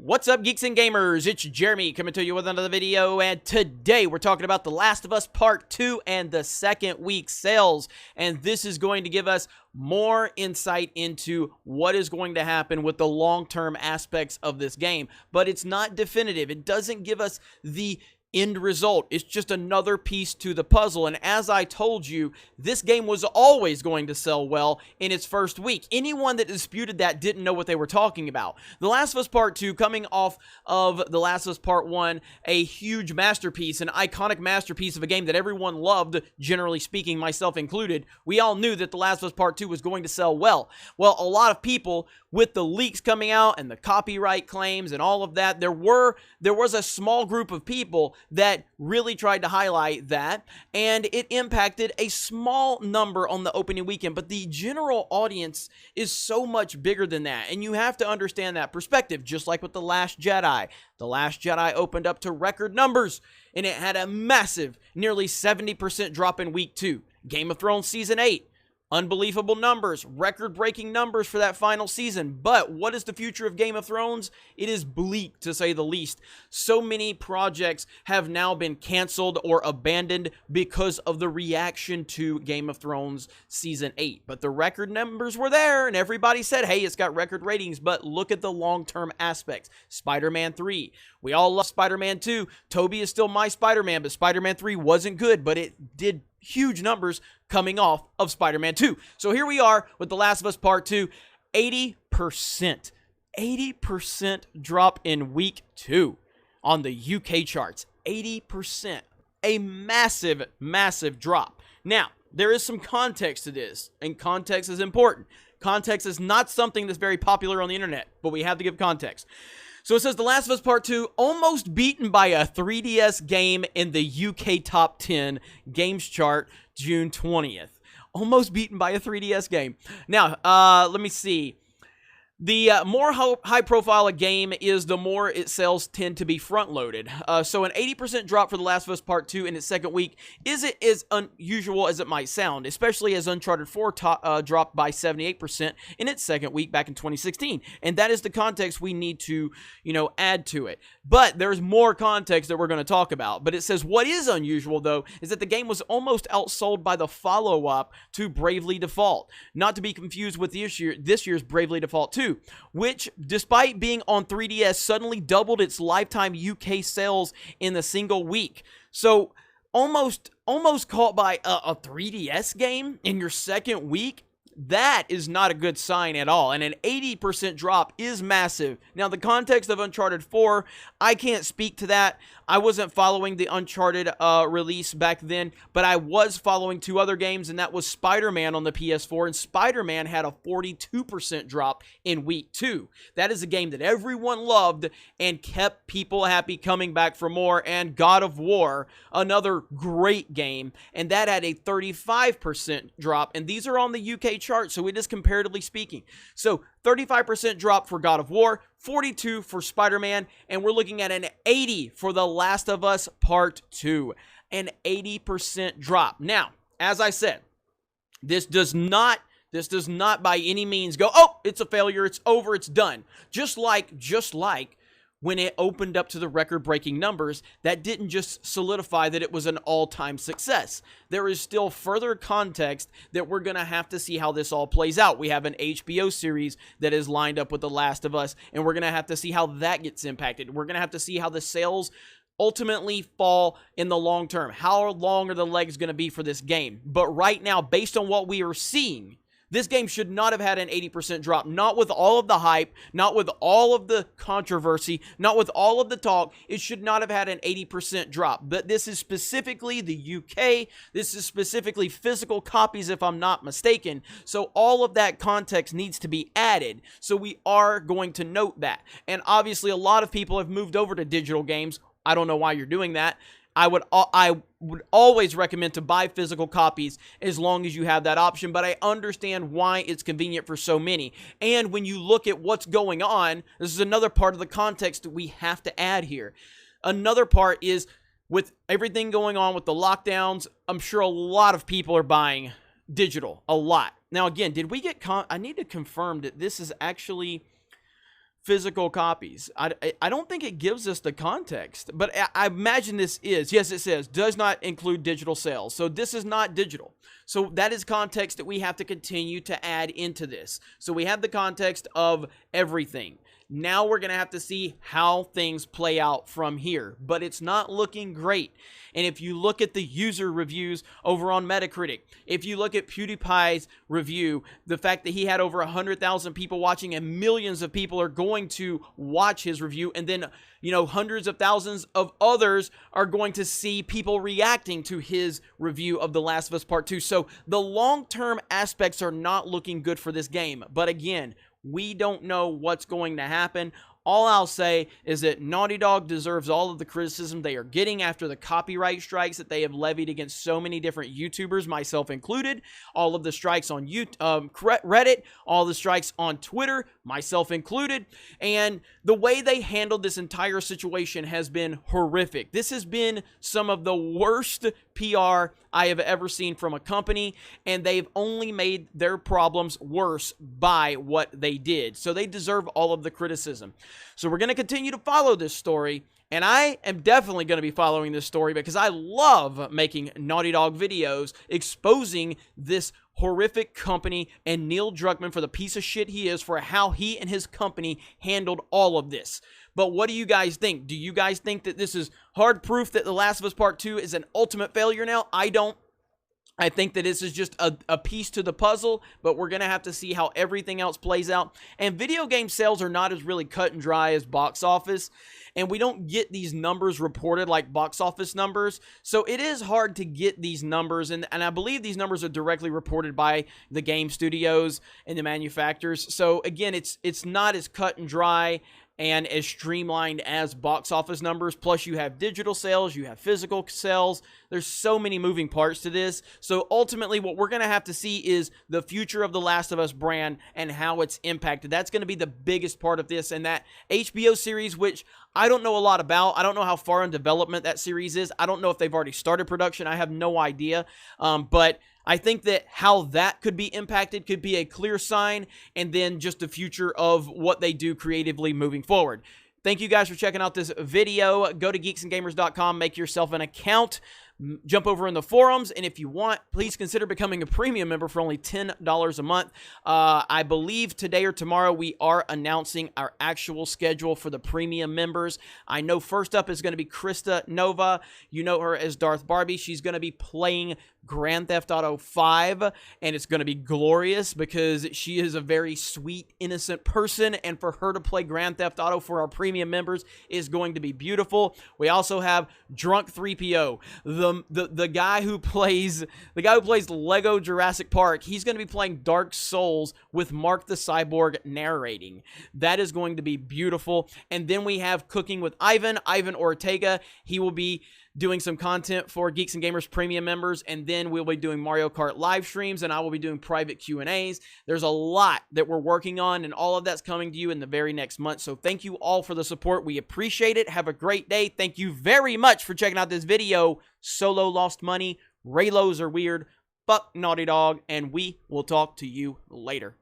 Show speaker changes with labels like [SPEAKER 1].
[SPEAKER 1] What's up, geeks and gamers? It's Jeremy coming to you with another video, and today we're talking about The Last of Us Part 2 and the second week sales, and this is going to give us more insight into what is going to happen with the long-term aspects of this game, but it's not definitive. It doesn't give us the end result. It's just another piece to the puzzle, and as I told you, this game was always going to sell well in its first week. Anyone that disputed that didn't know what they were talking about. The Last of Us Part 2, coming off of The Last of Us Part 1, a huge masterpiece, an iconic masterpiece of a game that everyone loved, generally speaking, myself included. We all knew that The Last of Us Part 2 was going to sell well. Well, a lot of people, with the leaks coming out and the copyright claims and all of that, there was a small group of people that really tried to highlight that, and it impacted a small number on the opening weekend, but the general audience is so much bigger than that, and you have to understand that perspective, just like with The Last Jedi. The Last Jedi opened up to record numbers, and it had a massive, nearly 70% drop in week 2. Game of Thrones Season 8. Unbelievable numbers, record-breaking numbers for that final season. But what is the future of Game of Thrones? It is bleak, to say the least. So many projects have now been canceled or abandoned because of the reaction to Game of Thrones Season 8. But the record numbers were there, and everybody said, hey, it's got record ratings, but look at the long-term aspects. Spider-Man 3. We all love Spider-Man 2. Tobey is still my Spider-Man, but Spider-Man 3 wasn't good, but it did huge numbers coming off of Spider-Man 2. So here we are with The Last of Us Part 2, 80%. 80% drop in week 2 on the UK charts. 80%. A massive, massive drop. Now, there is some context to this, and context is important. Context is not something that's very popular on the internet, but we have to give context. So it says The Last of Us Part 2 almost beaten by a 3DS game in the UK Top 10 Games chart June 20th. Almost beaten by a 3DS game. Now, let me see. The more high-profile a game is, the more its sales tend to be front-loaded. So an 80% drop for The Last of Us Part 2 in its second week isn't as unusual as it might sound, especially as Uncharted 4 dropped by 78% in its second week back in 2016. And that is the context we need to, add to it. But there's more context that we're going to talk about. But it says what is unusual, though, is that the game was almost outsold by the follow-up to Bravely Default. Not to be confused with this year's Bravely Default 2. Which, despite being on 3DS, suddenly doubled its lifetime UK sales in a single week. So, almost caught by a 3DS game in your second week? That is not a good sign at all, and an 80% drop is massive. Now, the context of Uncharted 4, I can't speak to that. I wasn't following the Uncharted release back then, but I was following two other games, and that was Spider-Man on the PS4, and Spider-Man had a 42% drop in week 2. That is a game that everyone loved and kept people happy coming back for more, and God of War, another great game, and that had a 35% drop, and these are on the UK chart, so it is comparatively speaking. So 35% drop for God of War, 42 for Spider-Man, and we're looking at an 80 for The Last of Us Part 2. An 80% drop. Now, as I said, this does not by any means go, oh, it's a failure, it's over, it's done. Just like when it opened up to the record-breaking numbers, that didn't just solidify that it was an all-time success. There is still further context that we're going to have to see how this all plays out. We have an HBO series that is lined up with The Last of Us, and we're going to have to see how that gets impacted. We're going to have to see how the sales ultimately fall in the long term. How long are the legs going to be for this game? But right now, based on what we are seeing, this game should not have had an 80% drop, not with all of the hype, not with all of the controversy, not with all of the talk. It should not have had an 80% drop. But this is specifically the UK. This is specifically physical copies, if I'm not mistaken. So all of that context needs to be added. So we are going to note that. And obviously, a lot of people have moved over to digital games. I don't know why you're doing that. I would always recommend to buy physical copies as long as you have that option, but I understand why it's convenient for so many. And when you look at what's going on, this is another part of the context that we have to add here. Another part is, with everything going on with the lockdowns, I'm sure a lot of people are buying digital, a lot. Now again, did we get, I need to confirm that this is actually physical copies. I don't think it gives us the context, but I imagine this is, yes, it says, does not include digital sales. So this is not digital. So that is context that we have to continue to add into this. So we have the context of everything. Now we're going to have to see how things play out from here, but it's not looking great. And if you look at the user reviews over on Metacritic, if you look at PewDiePie's review, the fact that he had over 100,000 people watching and millions of people are going to watch his review, and then, you know, hundreds of thousands of others are going to see people reacting to his review of The Last of Us Part 2. So the long-term aspects are not looking good for this game. But again, we don't know what's going to happen. All I'll say is that Naughty Dog deserves all of the criticism they are getting after the copyright strikes that they have levied against so many different YouTubers, myself included. All of the strikes on Reddit, all the strikes on Twitter, myself included. And the way they handled this entire situation has been horrific. This has been some of the worst PR I have ever seen from a company, and they've only made their problems worse by what they did. So they deserve all of the criticism. So we're going to continue to follow this story, and I am definitely going to be following this story because I love making Naughty Dog videos exposing this horrific company and Neil Druckmann for the piece of shit he is for how he and his company handled all of this. But what do you guys think? Do you guys think that this is hard proof that The Last of Us Part 2 is an ultimate failure now? I don't. I think that this is just a piece to the puzzle, but we're going to have to see how everything else plays out. And video game sales are not as really cut and dry as box office, and we don't get these numbers reported like box office numbers. So it is hard to get these numbers, and I believe these numbers are directly reported by the game studios and the manufacturers. So again, it's not as cut and dry and as streamlined as box office numbers. Plus you have digital sales, you have physical sales. There's so many moving parts to this. So ultimately what we're going to have to see is the future of the Last of Us brand and how it's impacted. That's going to be the biggest part of this. And that HBO series, which I don't know a lot about. I don't know how far in development that series is. I don't know if they've already started production. I have no idea. But I think that how that could be impacted could be a clear sign, and then just the future of what they do creatively moving forward. Thank you guys for checking out this video. Go to geeksandgamers.com, make yourself an account, jump over in the forums, and if you want, please consider becoming a premium member for only $10 a month. I believe today or tomorrow we are announcing our actual schedule for the premium members. I know first up is going to be Krista Nova. You know her as Darth Barbie. She's going to be playing Grand Theft Auto 5, and it's going to be glorious because she is a very sweet, innocent person, and for her to play Grand Theft Auto for our premium members is going to be beautiful. We also have Drunk 3PO, the guy who plays Lego Jurassic Park. He's going to be playing Dark Souls with Mark the Cyborg narrating. That is going to be beautiful. And then we have Cooking with Ivan Ortega. He will be doing some content for Geeks and Gamers premium members, and then we'll be doing Mario Kart live streams, and I will be doing private Q&As. There's a lot that we're working on, and all of that's coming to you in the very next month. So thank you all for the support. We appreciate it. Have a great day. Thank you very much for checking out this video. Solo lost money. Raylos are weird. Fuck Naughty Dog, and we will talk to you later.